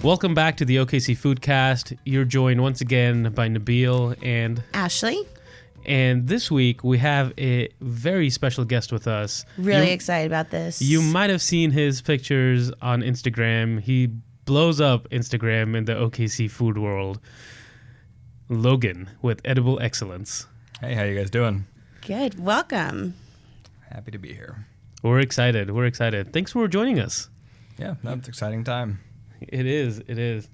Welcome back to the OKC Foodcast. You're joined once again by Nabil and Ashley. And this week we have a very special guest with us. Really excited about this. You might have seen his pictures on Instagram. He blows up Instagram in the OKC food world. Logan with Edible Excellence. Hey, how you guys doing? Good. Welcome. Happy to be here. We're excited. Thanks for joining us. Yeah, that's an exciting time. It is.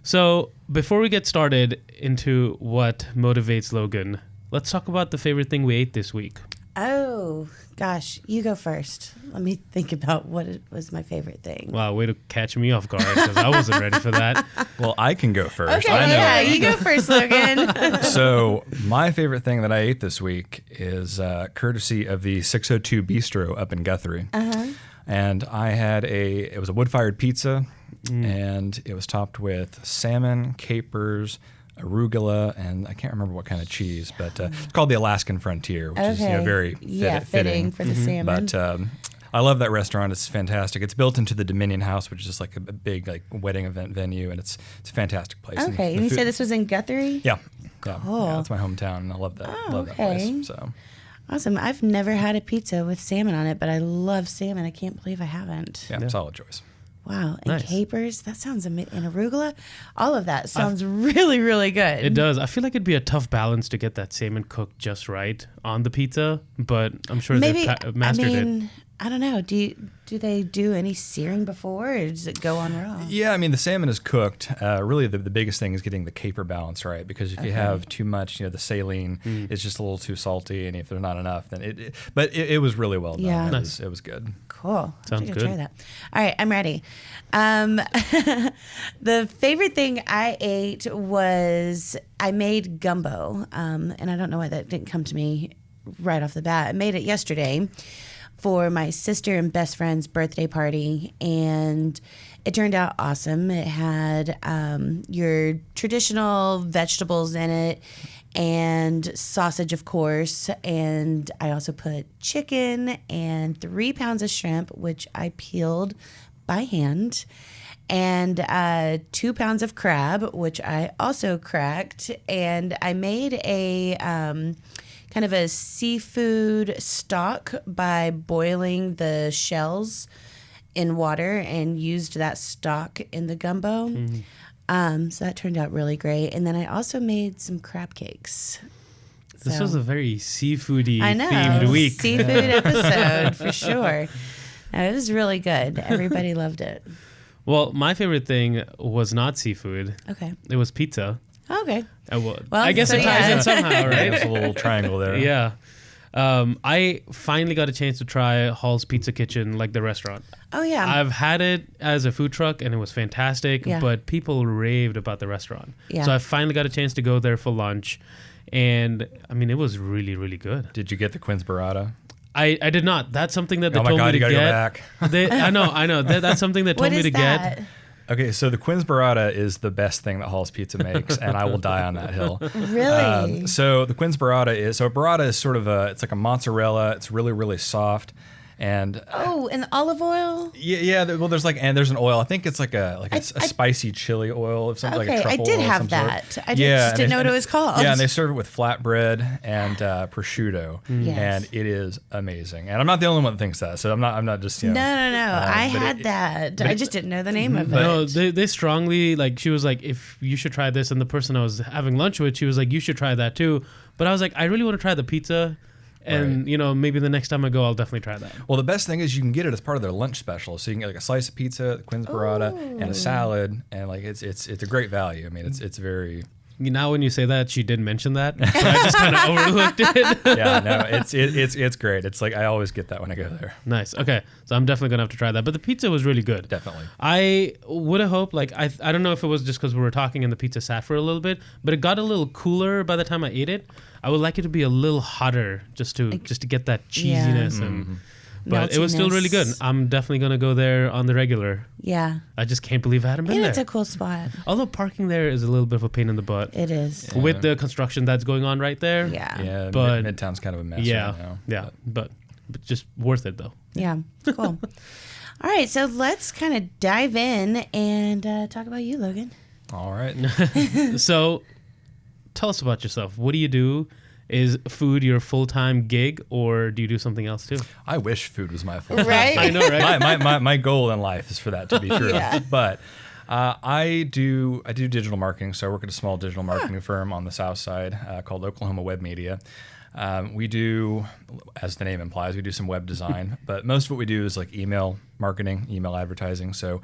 So before we get started into what motivates Logan, let's talk about the favorite thing we ate this week. Oh, gosh. You go first. Let me think about what it was my favorite thing. Wow, way to catch me off guard because I wasn't ready for that. Well, I can go first. Okay, you go first, Logan. So my favorite thing that I ate this week is courtesy of the 602 Bistro up in Guthrie. Uh-huh. And I had it was a wood-fired pizza, and it was topped with salmon, capers, arugula, and I can't remember what kind of cheese, but it's called the Alaskan Frontier, which is very fitting for the salmon. But I love that restaurant. It's fantastic. It's built into the Dominion House, which is just like a big wedding event venue, and it's a fantastic place. Okay, and you said this was in Guthrie? Yeah. Cool. Yeah, that's my hometown, and I love that. That place. So. Awesome. I've never had a pizza with salmon on it, but I love salmon. I can't believe I haven't. Yeah, solid choice. Wow. And Nice. Capers, that sounds amazing. And arugula, all of that sounds really, really good. It does. I feel like it'd be a tough balance to get that salmon cooked just right on the pizza, but I'm sure Maybe, they've mastered it. I don't know. Do they do any searing before, or does it go on raw? Yeah, I mean, the salmon is cooked. Really, the biggest thing is getting the caper balance right, because if you have too much, the saline is just a little too salty, and if there's not enough, then it was really well done. Yeah. It was good. Cool. Sounds I'm good. Try that. All right, I'm ready. The favorite thing I ate was I made gumbo, and I don't know why that didn't come to me right off the bat. I made it yesterday for my sister and best friend's birthday party, and it turned out awesome. It had your traditional vegetables in it and sausage, of course, and I also put chicken and 3 pounds of shrimp, which I peeled by hand, and 2 pounds of crab, which I also cracked, and I made a kind of a seafood stock by boiling the shells in water and used that stock in the gumbo. So that turned out really great. And then I also made some crab cakes. This was a very seafoody I know, themed week. Seafood episode for sure. No, it was really good. Everybody loved it. Well, my favorite thing was not seafood. Okay. It was pizza. Okay. Well, Well, I guess so it ties yeah. in somehow, right? There's a little triangle there. Yeah. I finally got a chance to try Hall's Pizza Kitchen, like the restaurant. Oh, yeah. I've had it as a food truck, and it was fantastic, Yeah. but people raved about the restaurant. Yeah. So I finally got a chance to go there for lunch, and, I mean, it was really, really good. Did you get the Quinn's burrata? I did not. That's something that they Oh my told God, me you to gotta get. go back. I know. That's something they told What me is to that? get. Okay, so the Quinn's burrata is the best thing that Hall's Pizza makes, and I will die on that hill. Really? So the Quinn's burrata is sort of it's like a mozzarella. It's really, really soft. And Oh, and olive oil? well, there's an oil. I think it's like a spicy chili oil or something, Okay, like a I truffle did oil of have some that. sort. I just didn't know what it was called. Yeah, and they serve it with flatbread and prosciutto, Yes. and it is amazing. And I'm not the only one that thinks that, so I'm not just No. I but had that. I just didn't know the name of it. No, they strongly, she was like, if you should try this, and the person I was having lunch with, she was like, you should try that too. But I was like, I really want to try the pizza. And, maybe the next time I go, I'll definitely try that. Well, the best thing is you can get it as part of their lunch special. So you can get like a slice of pizza, the Quinn's burrata, and a salad, and it's a great value. I mean, it's very. Now when you say that, she did mention that, but I just kind of overlooked it. Yeah, no, it's great. It's like I always get that when I go there. Nice. Okay, so I'm definitely gonna have to try that. But the pizza was really good. Definitely. I would have hoped, I don't know if it was just because we were talking and the pizza sat for a little bit, but it got a little cooler by the time I ate it. I would like it to be a little hotter just to get that cheesiness and. But it was still really good. I'm definitely going to go there on the regular. Yeah. I just can't believe I hadn't been And there. it's a cool spot. Although parking there is a little bit of a pain in the butt. It is. With the construction that's going on right there. Yeah. Yeah, But- Midtown's kind of a mess Yeah. right now. Yeah. But just worth it though. Yeah. Cool. All right, so let's kind of dive in and talk about you, Logan. All right. So tell us about yourself. What do you do? Is food your full-time gig, or do you do something else too? I wish food was my full-time Right? I know, right? my goal in life is for that to be true. Yeah. But I do digital marketing. So I work at a small digital marketing firm on the South Side called Oklahoma Web Media. We do, as the name implies, we do some web design, but most of what we do is like email marketing, email advertising. So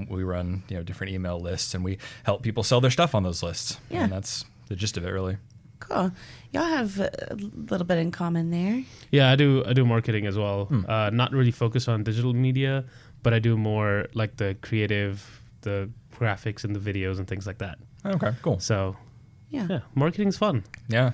we run different email lists, and we help people sell their stuff on those lists. Yeah. And that's the gist of it, really. Cool. Y'all have a little bit in common there. Yeah, I do marketing as well. Not really focused on digital media, but I do more like the creative, the graphics and the videos and things like that. Okay, cool. So Yeah. marketing's fun. Yeah.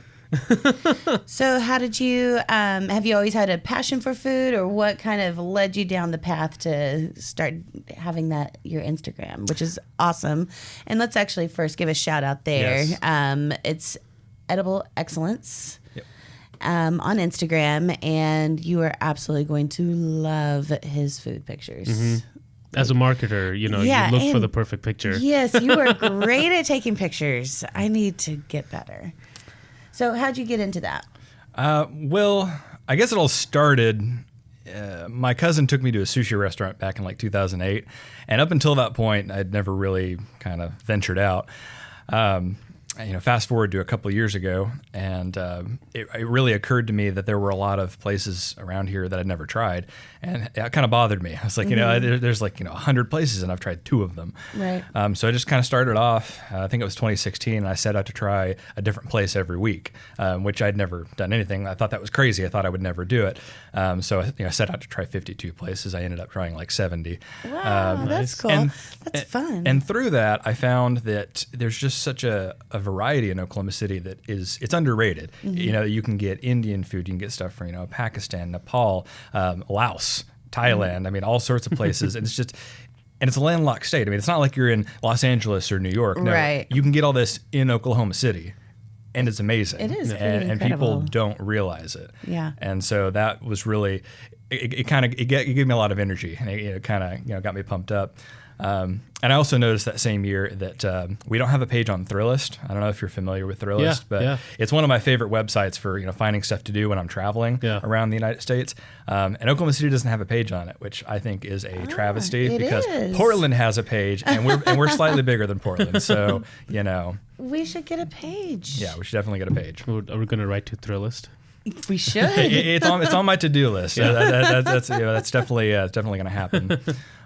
So how did you, have you always had a passion for food, or what kind of led you down the path to start having that your Instagram, which is awesome. And let's actually first give a shout out there. Yes. It's Edible Excellence. Yep. On Instagram, and you are absolutely going to love his food pictures. As a marketer, you Yeah, look for and- the perfect picture. Yes, you are great at taking pictures. I need to get better. So how'd you get into that? Well, I guess it all started. My cousin took me to a sushi restaurant back in like 2008, and up until that point, I'd never really kind of ventured out. Fast forward to a couple of years ago, and it really occurred to me that there were a lot of places around here that I'd never tried, and it kind of bothered me. I was like, there's like 100 places, and I've tried 2 of them. Right. So I just kind of started off. I think it was 2016, and I set out to try a different place every week, which I'd never done anything. I thought that was crazy. I thought I would never do it. So I set out to try 52 places. I ended up trying like 70. Wow, that's cool. That's fun. And through that, I found that there's just such a variety in Oklahoma City that it's underrated. You can get Indian food, you can get stuff from Pakistan, Nepal, Laos, Thailand. I mean, all sorts of places. And it's a landlocked state. I mean, it's not like you're in Los Angeles or New York. No, Right. You can get all this in Oklahoma City, and it's amazing. It is pretty and people incredible. don't realize it. Yeah. And so that was really it gave me a lot of energy, and it kind of got me pumped up. And I also noticed that same year that we don't have a page on Thrillist. I don't know if you're familiar with Thrillist, but it's one of my favorite websites for finding stuff to do when I'm traveling around the United States. And Oklahoma City doesn't have a page on it, which I think is a travesty, it because is. Portland has a page, and we're slightly bigger than Portland. So we should get a page. yeah, we should definitely get a page. Are we going to write to Thrillist? We should. It's on my to-do list. So that's definitely going to happen.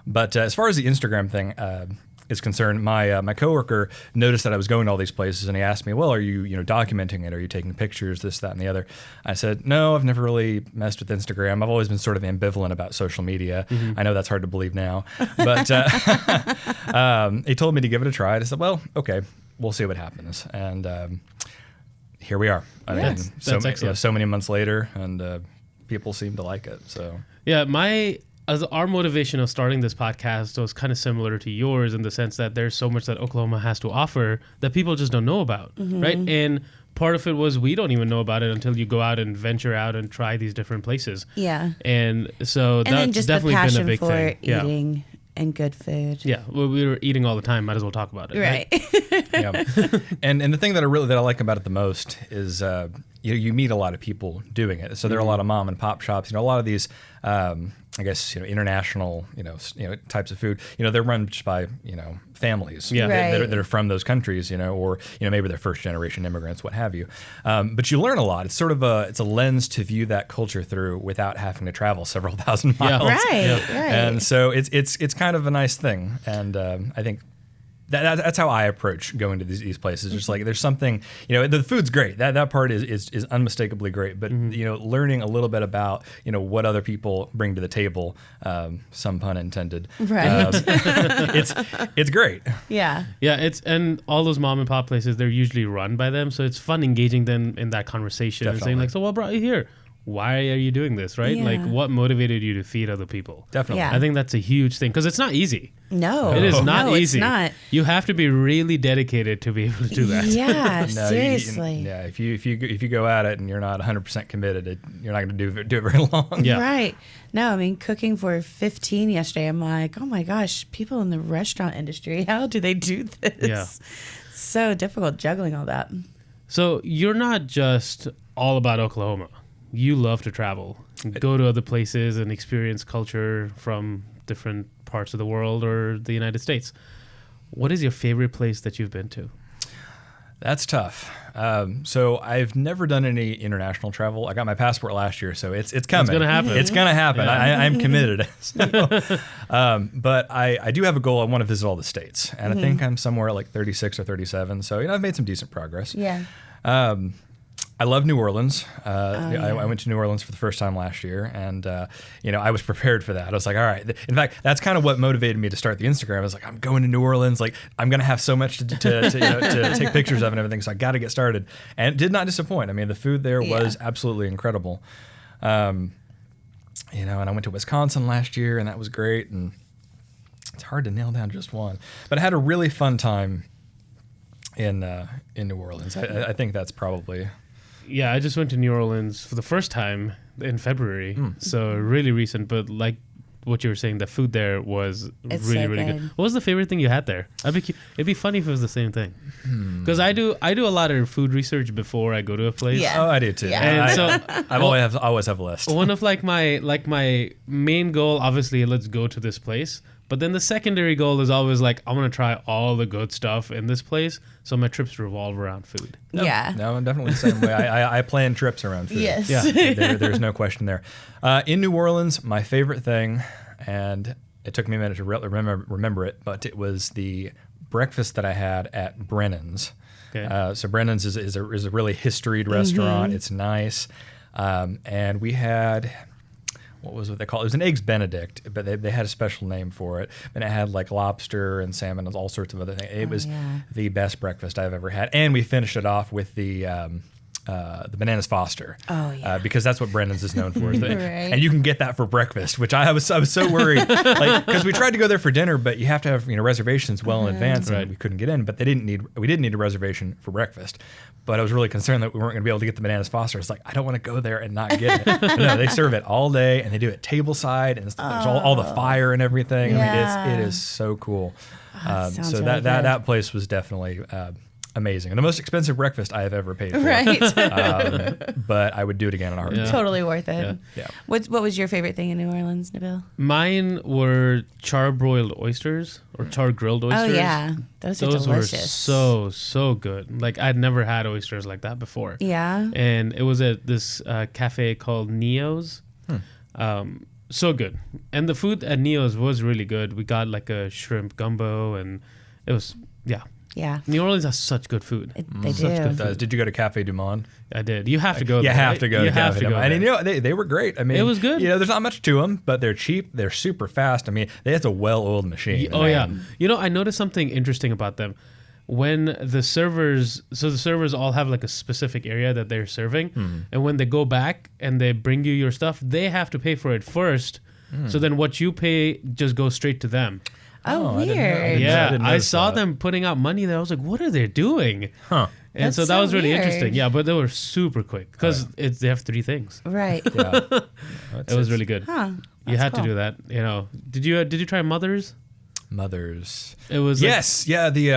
But as far as the Instagram thing is concerned, my coworker noticed that I was going to all these places, and he asked me, "Well, are you documenting it? Are you taking pictures? This, that, and the other?" I said, "No, I've never really messed with Instagram. I've always been sort of ambivalent about social media. I know that's hard to believe now, but he told me to give it a try. And I said, well, okay, we'll see what happens." And here we are. I mean, That's excellent. so many months later, and people seem to like it. So As our motivation of starting this podcast was kind of similar to yours, in the sense that there's so much that Oklahoma has to offer that people just don't know about, right? And part of it was we don't even know about it until you go out and venture out and try these different places. Yeah. And so And then that's just the definitely been a passion big for thing. eating and good food. Yeah, well, we were eating all the time. Might as well talk about it. Right. yeah. And the thing that I like about it the most is you meet a lot of people doing it. So there are a lot of mom and pop shops. A lot of these I guess international types of food. They're run just by families that are from those countries. Or maybe they're first generation immigrants, what have you. But you learn a lot. It's sort of it's a lens to view that culture through without having to travel several thousand miles. Right. And so it's kind of a nice thing. And I think that's how I approach going to these places. Just like there's something, the food's great. That part is unmistakably great. But learning a little bit about what other people bring to the table, some pun intended. Right. It's great. Yeah. Yeah, and all those mom and pop places, they're usually run by them, so it's fun engaging them in that conversation and saying like, "So what brought you here? why are you doing this, right? Yeah. Like, what motivated you to feed other people? Definitely. Yeah. I think that's a huge thing because it's not easy. No. It is not no, easy. It's not. You have to be really dedicated to be able to do that. Yeah, No, seriously. if you go at it and you're not 100% committed, you're not going to do it very long. Yeah. Right. No, I mean, cooking for 15 yesterday, I'm like, oh my gosh, people in the restaurant industry, how do they do this? Yeah. So difficult juggling all that. So you're not just all about Oklahoma. You love to travel, go to other places and experience culture from different parts of the world or the United States. What is your favorite place that you've been to? That's tough. So I've never done any international travel. I got my passport last year, so it's coming. It's gonna happen. It's gonna happen. Yeah. I'm committed. So, but I do have a goal. I want to visit all the states, and I think I'm somewhere at like 36 or 37. So I've made some decent progress. Yeah. I love New Orleans. I went to New Orleans for the first time last year, and I was prepared for that. I was like, all right. In fact, that's kind of what motivated me to start the Instagram. I was like, I'm going to New Orleans. Like, I'm going to have so much to take pictures of and everything. So I got to get started, and it did not disappoint. I mean, the food there was absolutely incredible. And I went to Wisconsin last year, and that was great. And it's hard to nail down just one, but I had a really fun time in New Orleans. I think that's probably. Yeah, I just went to New Orleans for the first time in February, so really recent. But like what you were saying, the food there was really good. What was the favorite thing you had there? It'd be funny if it was the same thing. Because I do a lot of food research before I go to a place. Yeah. Oh, I do too. Yeah. And so I always have a list. one of my main goal, obviously, let's go to this place. But then the secondary goal is always like, I want to try all the good stuff in this place. So my trips revolve around food. Yeah. No, I'm definitely the same way. I plan trips around food. Yes. Yeah. There's no question there. In New Orleans, my favorite thing, and it took me a minute to remember it, but it was the breakfast that I had at Brennan's. Okay. So Brennan's is a really historied restaurant. It's nice. And we had... What was what they called? It was an Eggs Benedict, but they had a special name for it. And it had like lobster and salmon and all sorts of other things. It was the best breakfast I've ever had. And we finished it off with the Bananas Foster. Oh, yeah. Because that's what Brennan's is known for. Right. And you can get that for breakfast, which I was so worried. Because we tried to go there for dinner, but you have to have reservations well in advance, and we couldn't get in. But we didn't need a reservation for breakfast. But I was really concerned that we weren't going to be able to get the Bananas Foster. It's like, I don't want to go there and not get it. But no, they serve it all day, and they do it tableside, and there's all the fire and everything. Yeah. I mean, it is so cool. sounds So really that place was definitely amazing, and the most expensive breakfast I have ever paid for. Right. But I would do it again in a heartbeat. Yeah. Totally worth it. Yeah. What was your favorite thing in New Orleans, Nabil? Mine were char-broiled oysters or char-grilled oysters. Oh yeah, those are delicious. were so good. Like, I'd never had oysters like that before. Yeah. And it was at this cafe called Neo's. So good. And the food at Neo's was really good. We got like a shrimp gumbo, and it was, yeah. Yeah. New Orleans has such good food. They Such do. good food. Did you go to Cafe Du Monde? I did. You have to go You there. have right? to go You to have Cafe to Du go Monde. And there. they were great. I mean, It was good. There's not much to them, but they're cheap. They're super fast. I mean, it's a well-oiled machine. Oh, yeah. I noticed something interesting about them. When the servers all have like a specific area that they're serving, and when they go back and they bring you your stuff, they have to pay for it first. So then what you pay just goes straight to them. Oh, I didn't know. weird. Yeah, I notice saw that. them putting out money there. I was like, what are they doing? Huh. And That's so that so was really weird. interesting. Yeah, but they were super quick because they have 3 things. Right. Yeah. It was really good. Huh. You That's had cool. to do that. Did you try Mother's? Mother's. It was Yes, yeah. The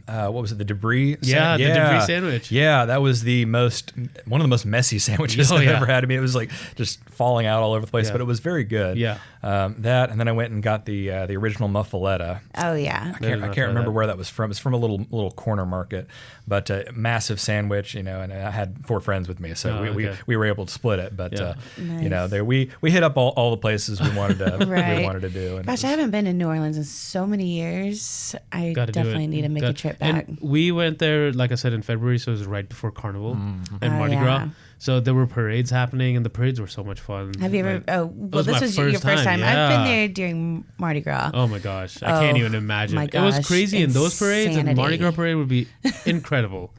what was it? The debris. Yeah, the debris sandwich. Yeah, that was one of the most messy sandwiches Oh, I've yeah. ever had. I mean, it was like just falling out all over the place, Yeah. but it was very good. Yeah. That, and then I went and got the original muffaletta. Oh yeah. I can't remember where that was from. It's from a little corner market, but massive sandwich, and I had 4 friends with me, so Oh, okay. we were able to split it. But Yeah. Nice. we hit up all the places we wanted to Right. we wanted to do. And Gosh, I haven't been to New Orleans in so many years. I Gotta do definitely it. need to make a trip back. And we went there, like I said, in February, so it was right before Carnival and Oh, Mardi yeah. Gras. So there were parades happening, and the parades were so much fun. Have you ever? This my was your first time. Yeah. I've been there during Mardi Gras. Oh my gosh, I can't even imagine. My It was gosh, crazy in those parades, and insanity. Mardi Gras parade would be incredible.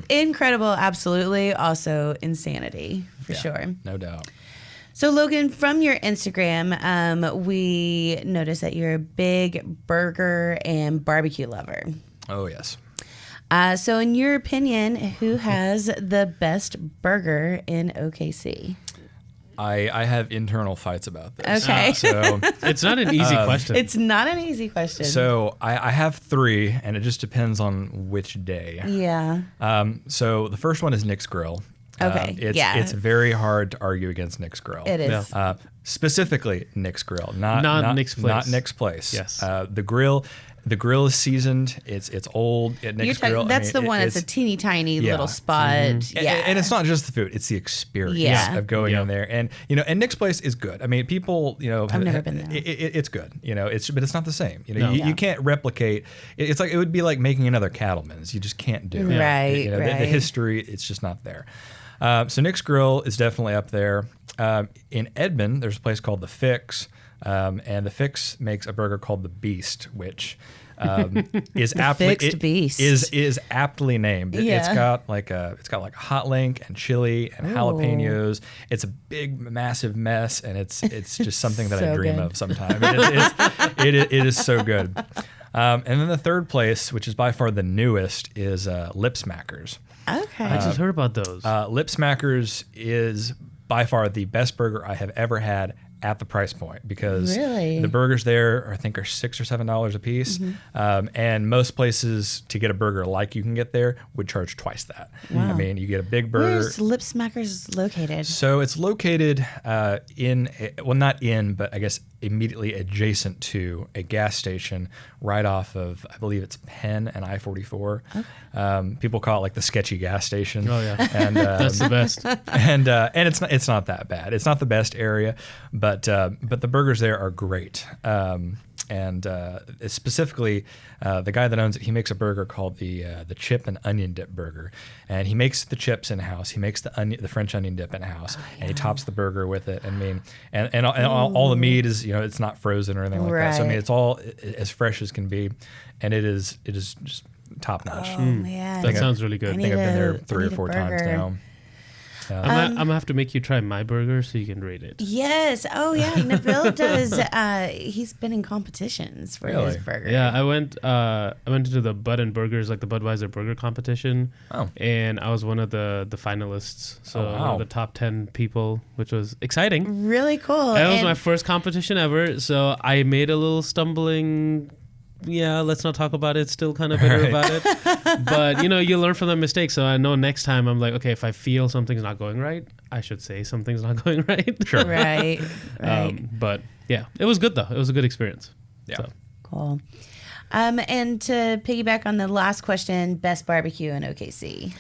Incredible, absolutely. Also insanity for sure. No doubt. So Logan, from your Instagram, we noticed that you're a big burger and barbecue lover. Oh, yes. So in your opinion, who has the best burger in OKC? I have internal fights about this. Okay. So It's not an easy question. It's not an easy question. so I have 3, and it just depends on which day. Yeah. So the first one is Nick's Grill. Okay, It's very hard to argue against Nick's Grill. It is. Specifically Nick's Grill, not Nick's Place. Not Nick's Place. Yes. The grill is seasoned. It's old at Nick's Grill. That's the one that's a teeny tiny little spot. Mm-hmm. Yeah. And it's not just the food; it's the experience Yeah. of going in there. And and Nick's Place is good. I mean, people, I've never been there. It's good. But it's not the same. No. You can't replicate. It's like it would be like making another Cattleman's. You just can't do it. Right, The right. history, it's just not there. So Nick's Grill is definitely up there. In Edmond, there's a place called The Fix, and The Fix makes a burger called The Beast, which is Fixed Beast. is aptly named. Yeah. It's got like a hot link and chili and jalapenos. It's a big, massive mess, and it's just something that I So dream good. of sometimes. It is so good. And then the third place, which is by far the newest, is Lip Smackers. Okay. I just heard about those. Lip Smackers is by far the best burger I have ever had at the price point, because Really? the burgers there I think are $6 or $7 a piece, and most places to get a burger like you can get there would charge twice that. Wow. I mean, you get a big burger. Where's Lip Smackers located? So it's located not in, but I guess immediately adjacent to a gas station right off of, I believe it's Penn and I-44. People call it like the sketchy gas station. Oh, yeah. And That's the best. and it's not that bad. It's not the best area, but the burgers there are great. And specifically, the guy that owns it, he makes a burger called the chip and onion dip burger, and he makes the chips in house. He makes the French onion dip in house, and he tops the burger with it. And all the meat is it's not frozen or anything like that. So I mean, Right. it's all as fresh as can be, and it is just top notch. Oh man, That sounds really good. I think I've been there I 3 or need a 4 times burger. now. I'm gonna have to make you try my burger so you can rate it. Yes. Oh yeah. Nabil does. He's been in competitions for his Really? burger. Yeah, I went to the Bud and Burgers, like the Budweiser burger competition. Oh. And I was one of the finalists. So Oh, one wow. of the top 10 people, which was exciting. Really cool. That was And- my first competition ever, so I made a little stumbling. Yeah, let's not talk about it. Still kind of bitter Right. about it. But, you learn from the mistakes. So I know next time I'm like, okay, if I feel something's not going right, I should say something's not going right. Sure. Right. Right. But yeah, it was good though. It was a good experience. Yeah. So. Cool. And to piggyback on the last question, best barbecue in OKC.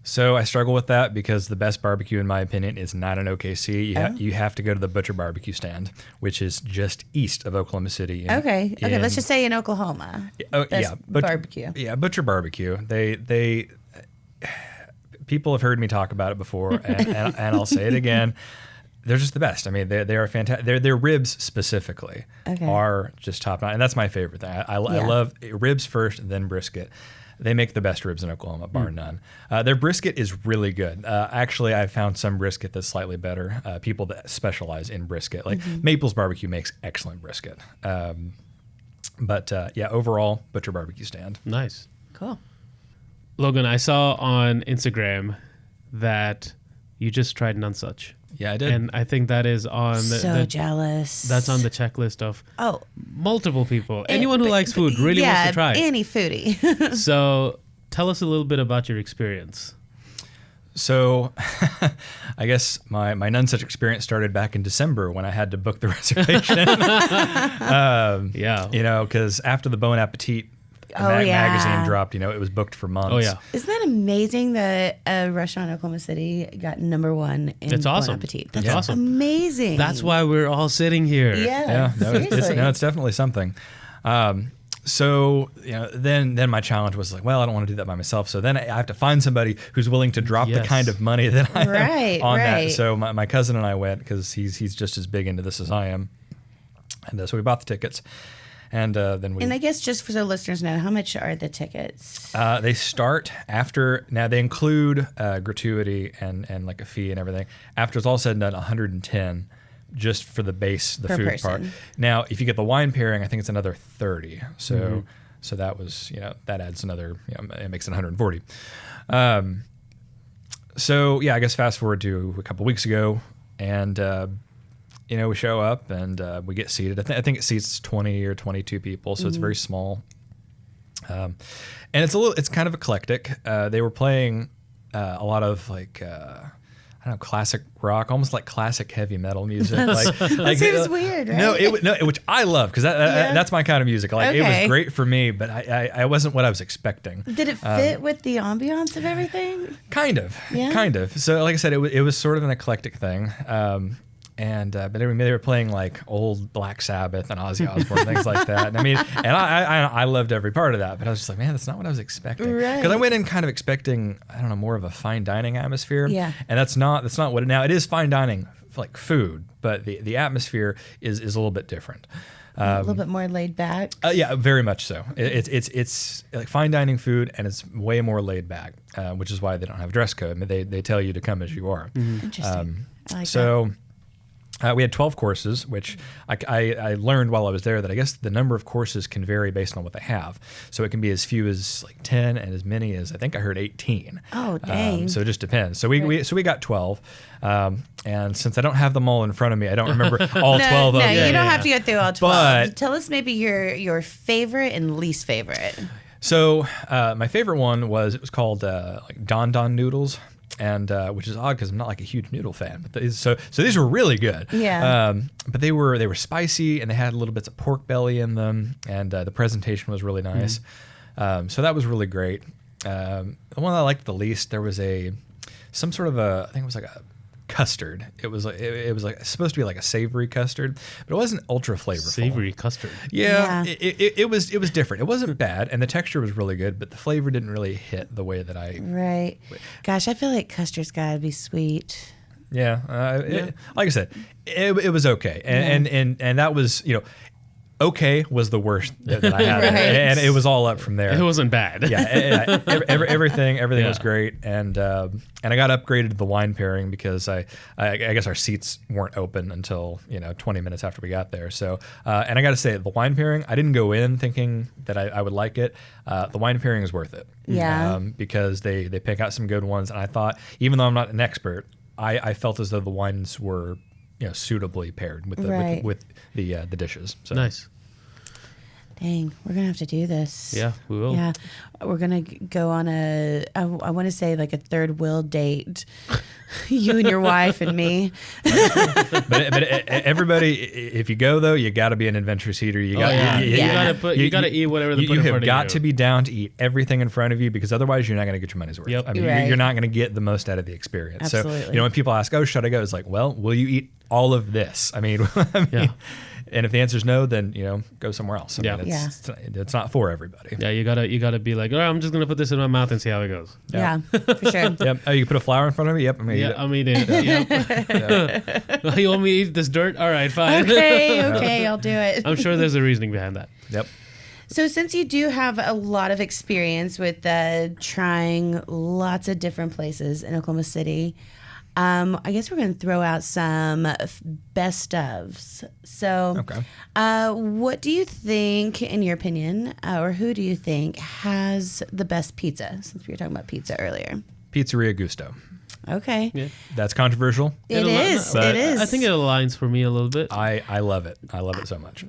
So I struggle with that because the best barbecue, in my opinion, is not in OKC. You have to go to the Butcher Barbecue stand, which is just east of Oklahoma City. Okay. Let's just say in Oklahoma. Best barbecue. Yeah, Butcher Barbecue. They people have heard me talk about it before, and I'll say it again. They're just the best. I mean, they are fantastic. Their ribs specifically are just top notch, and that's my favorite thing. I love ribs first, then brisket. They make the best ribs in Oklahoma, bar none. Their brisket is really good. Actually, I've found some brisket that's slightly better. People that specialize in brisket, like Maples Barbecue makes excellent brisket. But overall, Butcher Barbecue stand. Nice. Cool. Logan, I saw on Instagram that you just tried Nonsuch. Yeah, I did. And I think that is on Jealous. that's on the checklist of Oh, multiple people. Anyone who likes food really wants to try. Any foodie. So tell us a little bit about your experience. So I guess my Nonsuch experience started back in December when I had to book the reservation. Yeah. Because after the Bon Appetit magazine dropped, it was booked for months. Oh, yeah. Isn't that amazing that a restaurant in Oklahoma City got #1 in It's awesome. Bon Appetit? That's That's awesome. Amazing. That's why we're all sitting here. Yeah. Yeah, no, seriously. it's definitely something. So then my challenge was like, well, I don't want to do that by myself. So then I have to find somebody who's willing to drop the kind of money that I am on that. So my cousin and I went because he's just as big into this as I am, and so we bought the tickets, and then we. And I guess just for the listeners know, how much are the tickets? They start after. Now they include gratuity and like a fee and everything. After it's all said and done, 110. Just for the base, the per food person. part. Now, if you get the wine pairing, I think it's another 30. So, so that was, that adds another, it makes it 140. So yeah, I guess fast forward to a couple weeks ago, and we show up and we get seated. I think it seats 20 or 22 people, so it's very small. And it's kind of eclectic. They were playing a lot of like. I don't know, classic rock, almost like classic heavy metal music. That seems weird, right? Which I love because that's my kind of music. Like it was great for me, but I wasn't what I was expecting. Did it fit with the ambiance of everything? Kind of. So, like I said, it was sort of an eclectic thing. But they were playing like old Black Sabbath and Ozzy Osbourne, things like that. And I mean, and I loved every part of that, but I was just like, man, that's not what I was expecting. Because I went in kind of expecting, I don't know, more of a fine dining atmosphere. Yeah. And that's not what now it is fine dining, like food, but the atmosphere is a little bit different. A little bit more laid back. Yeah, very much so. It's like fine dining food, and it's way more laid back, which is why they don't have a dress code. I mean, they tell you to come as you are. Interesting. I like that. We had 12 courses, which I learned while I was there that I guess the number of courses can vary based on what they have. So it can be as few as like 10 and as many as I think I heard 18. Oh, dang. So it just depends. So we got 12. And since I don't have them all in front of me, I don't remember all 12 of them. No, you don't have to go through all 12. But tell us maybe your favorite and least favorite. So my favorite one was called like Don Don Noodles. And which is odd because I'm not like a huge noodle fan, but so these were really good. Yeah. But they were spicy and they had little bits of pork belly in them, and the presentation was really nice. So that was really great. The one I liked the least, there was some sort of I think it was like a custard. It was like supposed to be like a savory custard, but it wasn't ultra flavorful. Savory custard. Yeah. It was different. It wasn't bad, and the texture was really good, but the flavor didn't really hit the way that I. Right. Gosh, I feel like custard's gotta be sweet. Yeah. Like I said, it was okay, and that was okay was the worst that I had, and it was all up from there. It wasn't bad. Yeah, everything was great, and I got upgraded to the wine pairing because I guess our seats weren't open until 20 minutes after we got there. So and I got to say, the wine pairing, I didn't go in thinking that I would like it. The wine pairing is worth it. Yeah. Because they pick out some good ones, and I thought, even though I'm not an expert, I felt as though the wines were suitably paired with the dishes. So. Nice. Dang, we're gonna have to do this. Yeah, we will. Yeah, we're gonna go on I want to say like a third wheel date. You and your wife and me. but everybody, if you go though, you got to be an adventurous eater. You got you got to eat whatever they put in front of you. You have got to be down to eat everything in front of you, because otherwise you're not going to get your money's worth. Yep. I mean, you're not going to get the most out of the experience. Absolutely. So when people ask, "Oh, should I go?" It's like, well, will you eat all of this? I mean, and if the answer is no, then go somewhere else. I mean, it's not for everybody. Yeah, you gotta be like, all right, I'm just gonna put this in my mouth and see how it goes. Yeah, for sure. Yep. Oh, you put a flower in front of me? Yep. I'm eating it. Yep. You want me to eat this dirt? All right, fine. Okay, I'll do it. I'm sure there's a reasoning behind that. Yep. So since you do have a lot of experience with trying lots of different places in Oklahoma City, I guess we're going to throw out some best ofs. So what do you think, in your opinion, or who do you think has the best pizza, since we were talking about pizza earlier? Pizzeria Gusto. Okay. Yeah. That's controversial. It is. I think it aligns for me a little bit. I love it. I love it so much.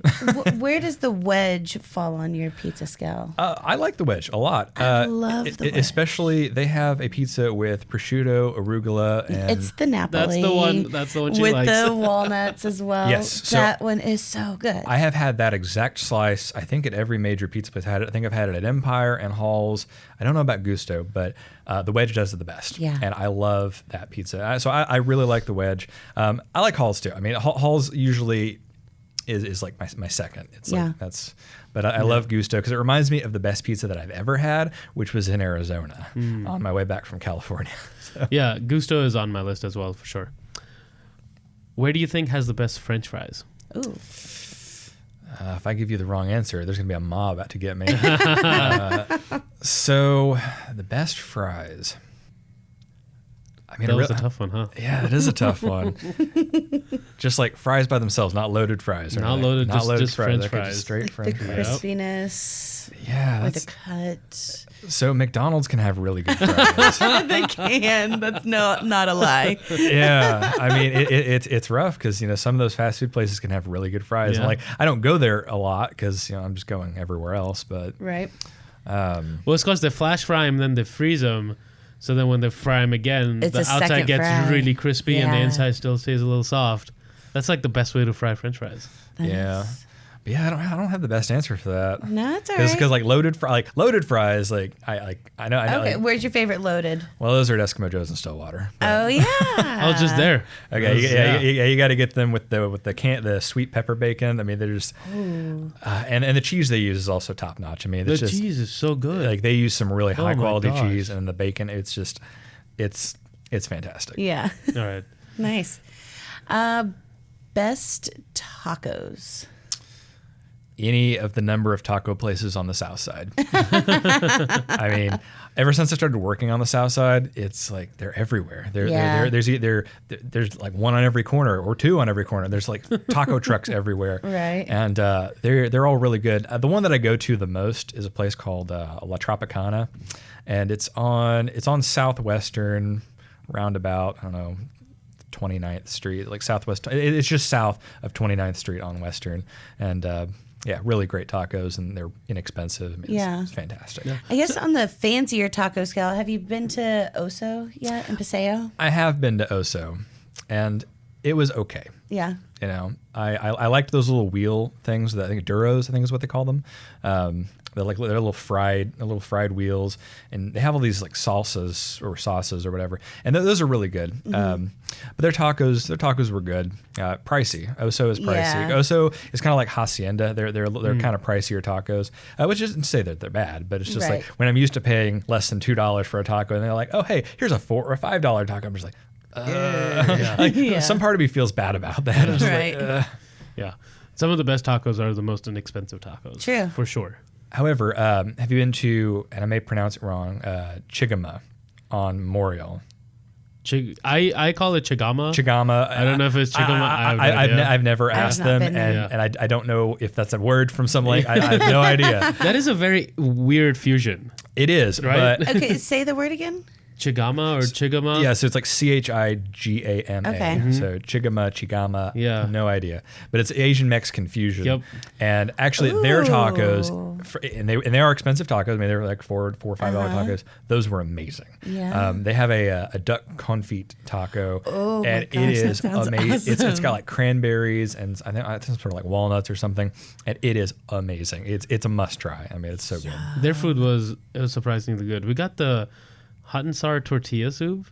Where does the wedge fall on your pizza scale? I like the wedge a lot. I love the wedge. Especially, they have a pizza with prosciutto, arugula, and... It's the Napoli. That's the one she with likes. With the walnuts as well. Yes. That one is so good. I have had that exact slice, I think, at every major pizza place. I think I've had it at Empire and Hall's. I don't know about Gusto, but the wedge does it the best. Yeah. And I love that pizza. So I really like the wedge. I like Hall's too. I mean, Hall's usually is like my second. It's Yeah. like that's, but I love Gusto because it reminds me of the best pizza that I've ever had, which was in Arizona on my way back from California. So. Yeah, Gusto is on my list as well for sure. Where do you think has the best French fries? Ooh. If I give you the wrong answer, there's gonna be a mob out to get me. So the best fries. I mean, That was a tough one, huh? Yeah, it is a tough one. Just like fries by themselves, not loaded fries. Not loaded, just French fries. Just straight The French fries. crispiness. Yeah, Or that's, the cut. so McDonald's can have really good fries. They can. That's not a lie. Yeah, I mean it's rough because some of those fast food places can have really good fries. Yeah. And like I don't go there a lot because I'm just going everywhere else. But Right. Well, it's because they flash fry them, then they freeze them. So then when they fry them again, It's the a outside second gets fry. really crispy and the Yeah. inside still stays a little soft. That's like the best way to fry French fries. yeah, but yeah, I don't have the best answer for that. No, it's all right. Because like loaded fries, like I know. Okay, like, where's your favorite loaded? well, those are at Eskimo Joe's in Stillwater. Oh yeah. I was just there. Okay, Those- you got to get them with the sweet pepper bacon. I mean, they're just and the cheese they use is also top notch. I mean, The it's just cheese is so good. like they use some really high my quality gosh. cheese, and the bacon. It's just it's fantastic. Yeah. All right. Nice. Best tacos. Any of the number of taco places on the South Side. I mean, ever since I started working on the South Side, it's like they're everywhere. There's like one on every corner or two on every corner. There's like taco trucks everywhere. Right. And they're all really good. The one that I go to the most is a place called La Tropicana, and it's on Southwestern roundabout. I don't know. 29th Street, like Southwest. It's just south of 29th Street on Western, and yeah, really great tacos, and they're inexpensive. I mean, it's fantastic. Yeah. I guess on the fancier taco scale, have you been to Oso yet in Paseo? I have been to Oso, and it was okay. Yeah. I liked those little wheel things that I think Duros, I think is what they call them. They're little fried wheels, and they have all these like salsas or whatever, and those are really good. But their tacos were good. Pricey. Oso is pricey. Yeah. Oso is kind of like Hacienda. They're kind of pricier tacos, which isn't to say that they're bad, but it's just Right. like when I'm used to paying less than $2 for a taco, and they're like, oh hey, here's a $4 or $5 taco. I'm just like. Yeah. Some part of me feels bad about that. I'm just Right. like, Yeah. Some of the best tacos are the most inexpensive tacos. True. For sure. However, have you been to, and I may pronounce it wrong, Chigama on Memorial? I call it Chigama. Chigama. I don't know if it's Chigama. I've never asked not them, been there. and I don't know if that's a word from some lake. I have no idea. That is a very weird fusion. It is, Right? but Okay, say the word again. Chigama or Chigama? yeah, so it's like Chigama. Okay. So Chigama. Yeah. No idea. But it's Asian Mexican fusion. Yep. And actually, their tacos, Ooh. and they are expensive tacos. I mean, they were like $4 or $5 tacos. Those were amazing. Yeah. They have a duck confit taco, Oh, my and gosh, it that is sounds amazing. It's awesome. got like cranberries and I think some sort of like walnuts or something, and it is amazing. It's a must try. I mean, it's so good. Their food was surprisingly good. We got the hot and sour tortilla soup.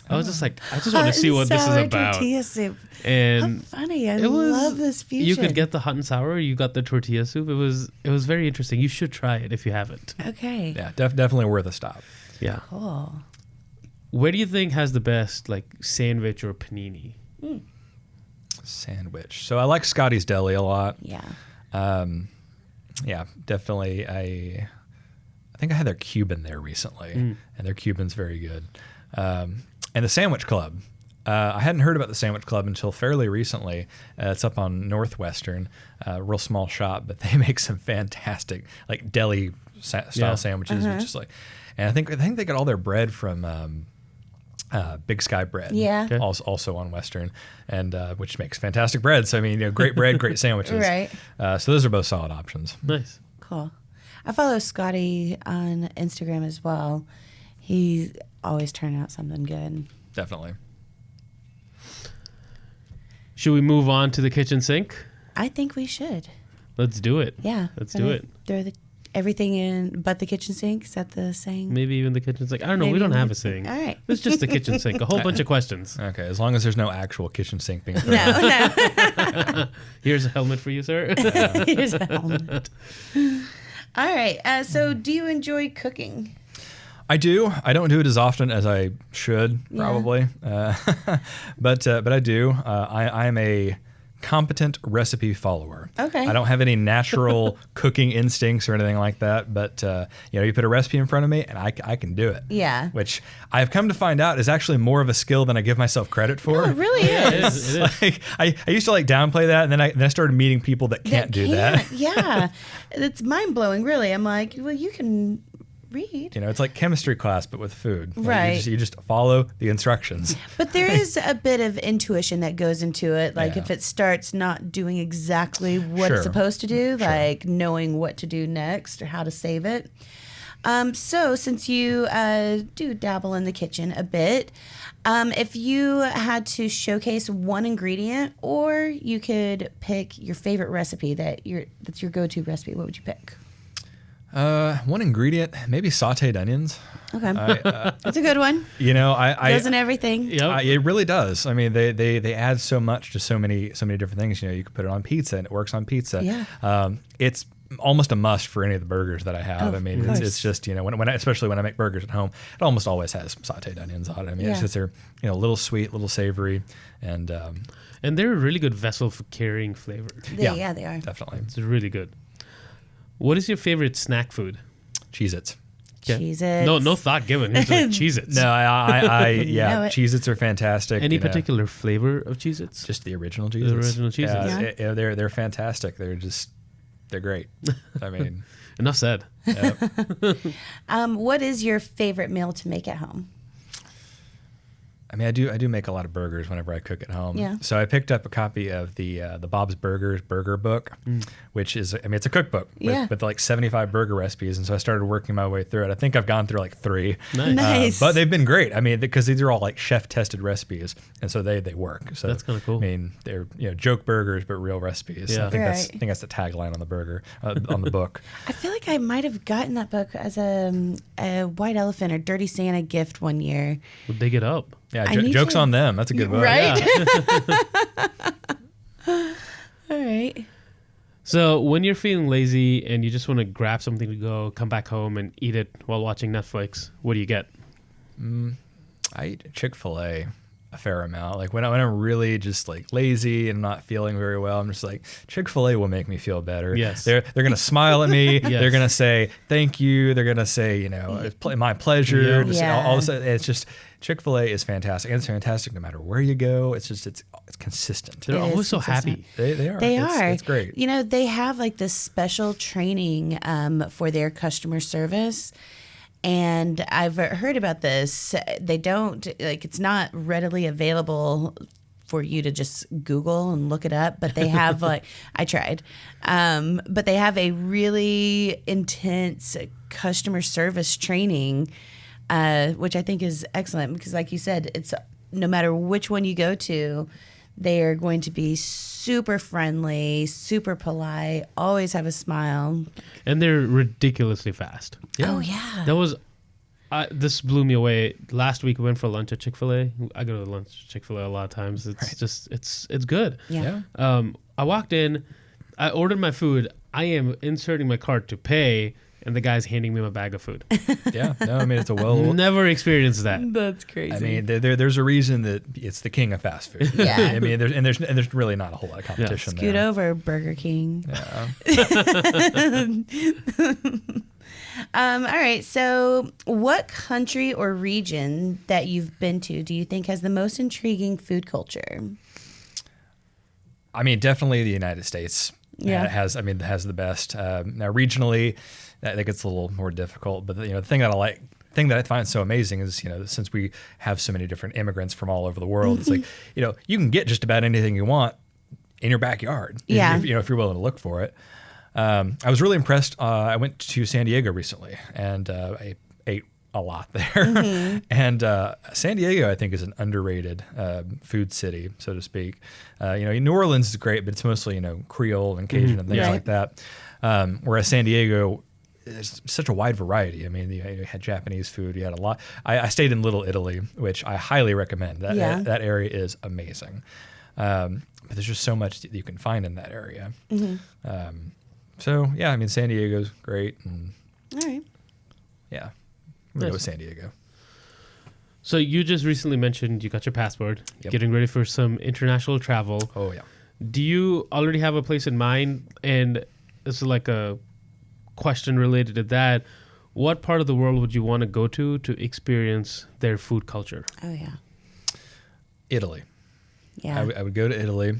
I was just like, I just want to see what this is Hot and sour about. Tortilla soup. And How funny! I it was, love this fusion. You could get the hot and sour. You got the tortilla soup. It was very interesting. You should try it if you haven't. Okay. Yeah, definitely worth a stop. Yeah. Cool. Where do you think has the best like sandwich or panini? Sandwich. So I like Scotty's Deli a lot. Yeah. Yeah, definitely. I think I had their Cuban there recently, and their Cuban's very good. And the Sandwich Club. I hadn't heard about the Sandwich Club until fairly recently. It's up on Northwestern, real small shop, but they make some fantastic like deli style sandwiches, which is like, and I think they got all their bread from Big Sky Bread. Yeah. Okay. Also on Western, and which makes fantastic bread. So I mean, great bread, great sandwiches. Right. So those are both solid options. Nice. Cool. I follow Scotty on Instagram as well. He's always turning out something good. Definitely. Should we move on to the kitchen sink? I think we should. Let's do it. Yeah. Let's Gonna do it. Throw the everything in but the kitchen sink. Is that the saying? Maybe even the kitchen sink. I don't know. We Maybe don't even have the a sink. All right. It's just the kitchen sink. A whole bunch of questions. Okay, as long as there's no actual kitchen sink being thrown. No. Here's a helmet for you, sir. Here's a helmet. All right. So, do you enjoy cooking? I do. I don't do it as often as I should, probably. But I do. I am a competent recipe follower. Okay. I don't have any natural cooking instincts or anything like that, but you put a recipe in front of me and I can do it. Yeah. Which I've come to find out is actually more of a skill than I give myself credit for. Oh, it really Yeah, is. it is. Like, I used to downplay that, and then I started meeting people that can't do that. Yeah. It's mind blowing, really. I'm like, well, you can read. It's like chemistry class, but with food. Right. You just follow the instructions. But there is a bit of intuition that goes into it. Like Yeah. if it starts not doing exactly what Sure. it's supposed to do, like knowing what to do next or how to save it. So since you do dabble in the kitchen a bit, if you had to showcase one ingredient, or you could pick your favorite recipe that's your go-to recipe, what would you pick? One ingredient, maybe sautéed onions. Okay, that's a good one. I Goes in everything. Yep. it really does. I mean, they add so much to so many different things. You could put it on pizza and it works on pizza. Yeah. It's almost a must for any of the burgers that I have. Oh, I mean, of course. it's just especially when I make burgers at home, it almost always has sautéed onions on it. I mean, it's Yeah. just they're a little sweet, a little savory, and And they're a really good vessel for carrying flavor. Yeah, they are. definitely It's really good. What is your favorite snack food? Cheez-Its. Yeah. Cheez-Its. No thought given. It's like Cheez-Its. No, I Know yeah, it. Cheez-Its are fantastic. Any particular flavor of Cheez-Its? Just the original Cheez-Its. The original Cheez-Its. Yeah. They're fantastic. They're great. I mean, Enough said. yep. What is your favorite meal to make at home? I mean, I do make a lot of burgers whenever I cook at home. Yeah. So I picked up a copy of the Bob's Burgers Burger Book, which is, it's a cookbook Yeah. with like 75 burger recipes. And so I started working my way through it. I think I've gone through like 3. Nice. Nice. But they've been great. I mean, because these are all like chef tested recipes, and so they work. So That's kinda cool. I mean, they're joke burgers but real recipes. Yeah. I think Right. that's the tagline on the burger on the book. I feel like I might have gotten that book as a White Elephant or Dirty Santa gift one year. We'll dig it up. Yeah, I need jokes to- on them. That's a good book. Right? Yeah. All right. So when you're feeling lazy and you just want to grab something to go, come back home and eat it while watching Netflix, what do you get? I eat Chick-fil-A a fair amount. Like when I'm really just like lazy and not feeling very well, I'm just like, Chick-fil-A will make me feel better. Yes. They're gonna smile at me. Yes. They're gonna say thank you. They're gonna say my pleasure. Yeah. Just Yeah. all this. It's just Chick-fil-A is fantastic. And it's fantastic no matter where you go. It's just it's consistent. They're It always is so consistent. happy. They are. They It's- are. It's great. They have like this special training for their customer service. And I've heard about this. They don't, it's not readily available for you to just Google and look it up, but they have I tried, but they have a really intense customer service training, which I think is excellent because like you said, it's no matter which one you go to, they are going to be super friendly, super polite, always have a smile. And they're ridiculously fast. Oh yeah. That was, this blew me away. Last week we went for lunch at Chick-fil-A. I go to lunch at Chick-fil-A a lot of times. It's just, it's good. Yeah. I walked in, I ordered my food. I am inserting my card to pay, and the guy's handing me my bag of food. Yeah. No, I mean it's a well. Never experienced that. That's crazy. I mean, there's a reason that it's the king of fast food. Yeah. I mean, there's really not a whole lot of competition Scoot there. over, Burger King. Yeah. All right. So, what country or region that you've been to do you think has the most intriguing food culture? I mean, definitely the United States. Yeah. has the best. Now, regionally, I think it's a little more difficult. But the thing that I find so amazing is since we have so many different immigrants from all over the world, it's like you can get just about anything you want in your backyard. Yeah. If you're willing to look for it. I was really impressed. I went to San Diego recently, and I ate a lot there. And San Diego, I think, is an underrated food city, so to speak. New Orleans is great, but it's mostly Creole and Cajun and things Right. like that. Whereas San Diego, there's such a wide variety. I mean, you had Japanese food. You had a lot. I stayed in Little Italy, which I highly recommend. That area is amazing. But there's just so much that you can find in that area. So yeah, I mean, San Diego's great. And all right. Yeah, I'm gonna go with San Diego. So you just recently mentioned you got your passport, getting ready for some international travel. Oh yeah. Do you already have a place in mind? And this is like a question related to that. What part of the world would you want to go to experience their food culture? Oh yeah. Italy. Yeah. I would go to Italy.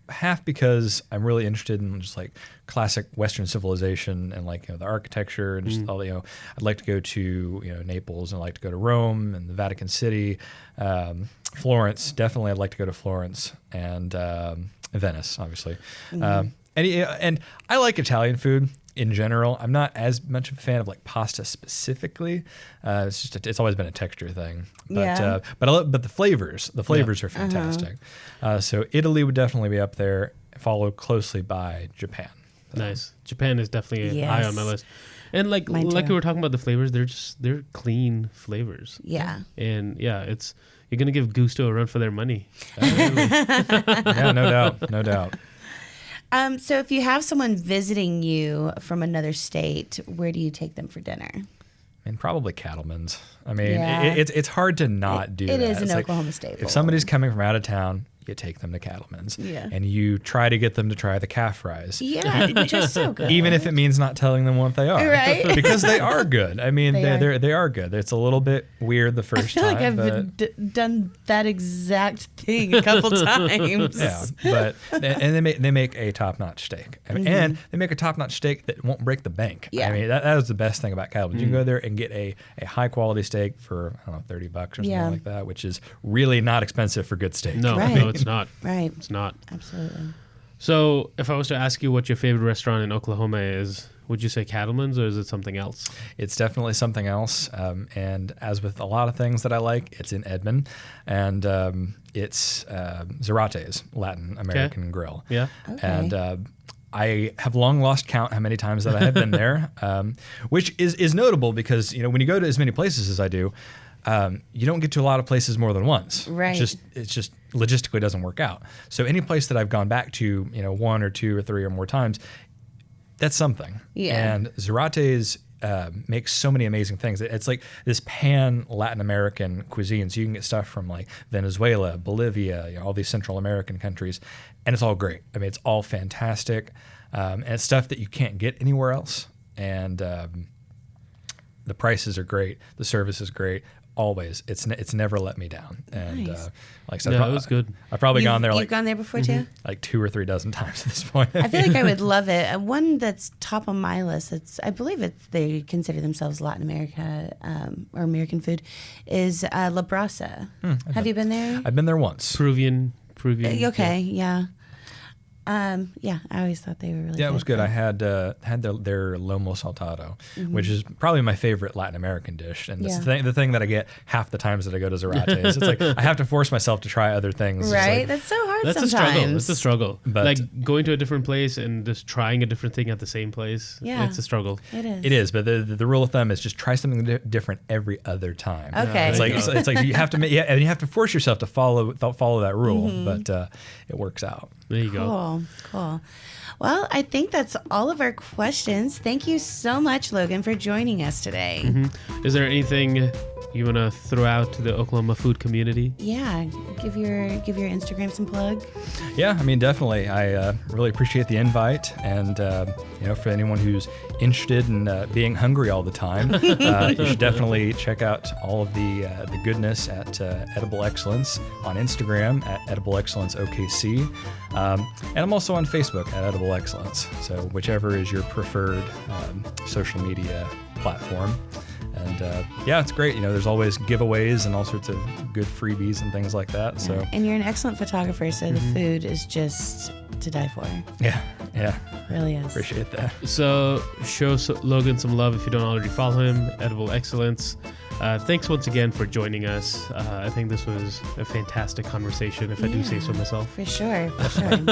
Half because I'm really interested in just like classic Western civilization and like, you know, the architecture and just all, you know, I'd like to go to, you know, Naples, and I'd like to go to Rome and the Vatican City, Florence. Definitely I'd like to go to Florence, and Venice, obviously. And I like Italian food in general. I'm not as much of a fan of like pasta specifically. It's always been a texture thing. But but the flavors are fantastic. So Italy would definitely be up there, followed closely by Japan. Nice. Japan is definitely high on my list. And like we were talking about the flavors, they're clean flavors. Yeah. And yeah, you're gonna give Gusto a run for their money. Yeah, no doubt. So if you have someone visiting you from another state, where do you take them for dinner? And probably Cattleman's. I mean, it's hard to not do that. It is an It's Oklahoma staple. If somebody's coming from out of town, you take them to Cattleman's. Yeah. And you try to get them to try the calf fries. Yeah, which is so good. Even if it means not telling them what they are. Right. Because they are good. I mean, they are good. It's a little bit weird the first time. I feel like I've done that exact thing a couple times. Yeah, but and they make a top-notch steak. I mean, and they make a top-notch steak that won't break the bank. Yeah. I mean, that is the best thing about Cattleman's. You can go there and get a high-quality steak for, I don't know, $30 or something like that, which is really not expensive for good steak. No, it's not. Right. It's not. Absolutely. So if I was to ask you what your favorite restaurant in Oklahoma is, would you say Cattleman's, or is it something else? It's definitely something else. And as with a lot of things that I like, it's in Edmond. And it's Zarate's Latin American Grill. Yeah. Okay. And I have long lost count how many times that I have been there, which is notable because, you know, when you go to as many places as I do, you don't get to a lot of places more than once. Right. It's just logistically doesn't work out. So any place that I've gone back to, you know, 1 or 2 or 3 or more times, that's something. Yeah. And Zarate's makes so many amazing things. It's like this pan Latin American cuisine. So you can get stuff from like Venezuela, Bolivia, you know, all these Central American countries, and it's all great. I mean, it's all fantastic, and it's stuff that you can't get anywhere else. And the prices are great. The service is great. Always, it's never let me down. And Nice. like I said, Yeah, it was good. I've probably gone there You've like gone there before too? like 2 or 3 dozen times at this point. I feel like I would love it. One that's top on my list, I believe they consider themselves Latin America or American food, is La Brasa. Have you been there? I've been there once. Peruvian. Okay, yeah. Yeah, I always thought they were really good. Yeah, it was good. I had their lomo saltado, which is probably my favorite Latin American dish, and it's the thing that I get half the times that I go to Zarate's. It's like I have to force myself to try other things. Right? Like, That's so hard That's sometimes. a struggle. But- like going to a different place and just trying a different thing at the same place. Yeah. It's a struggle. It is, but the rule of thumb is just try something different every other time. Okay. It's like you have to and you have to force yourself to follow that rule, but it works out. There you go. Cool. Well, I think that's all of our questions. Thank you so much, Logan, for joining us today. Is there anything you want to throw out to the Oklahoma food community? Yeah, give your Instagram some plug. Yeah, I mean, definitely. I really appreciate the invite, and for anyone who's interested in being hungry all the time, you should definitely check out all of the goodness at Edible Excellence on Instagram at Edible Excellence OKC, and I'm also on Facebook at Edible Excellence. So whichever is your preferred social media platform. And it's great. You know, there's always giveaways and all sorts of good freebies and things like that. So, and you're an excellent photographer, so the food is just to die for. Yeah, It really is. appreciate that. So show Logan some love if you don't already follow him. Edible Excellence. Thanks once again for joining us. I think this was a fantastic conversation, if I do say so myself. For sure.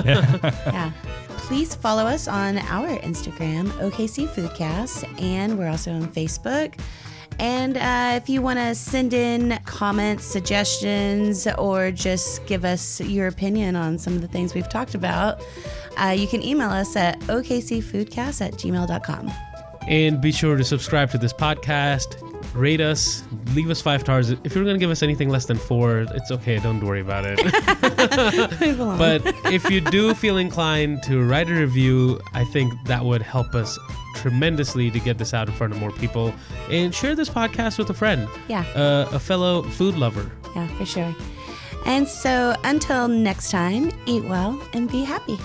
Yeah. Please follow us on our Instagram, OKC Foodcast, and we're also on Facebook. And if you want to send in comments, suggestions, or just give us your opinion on some of the things we've talked about, you can email us at okcfoodcast@gmail.com. And be sure to subscribe to this podcast, rate us, leave us 5 stars. If you're going to give us anything less than 4, it's okay. Don't worry about it. But if you do feel inclined to write a review, I think that would help us tremendously to get this out in front of more people. And share this podcast with a friend. Yeah. A fellow food lover. Yeah, for sure. And so until next time, eat well and be happy.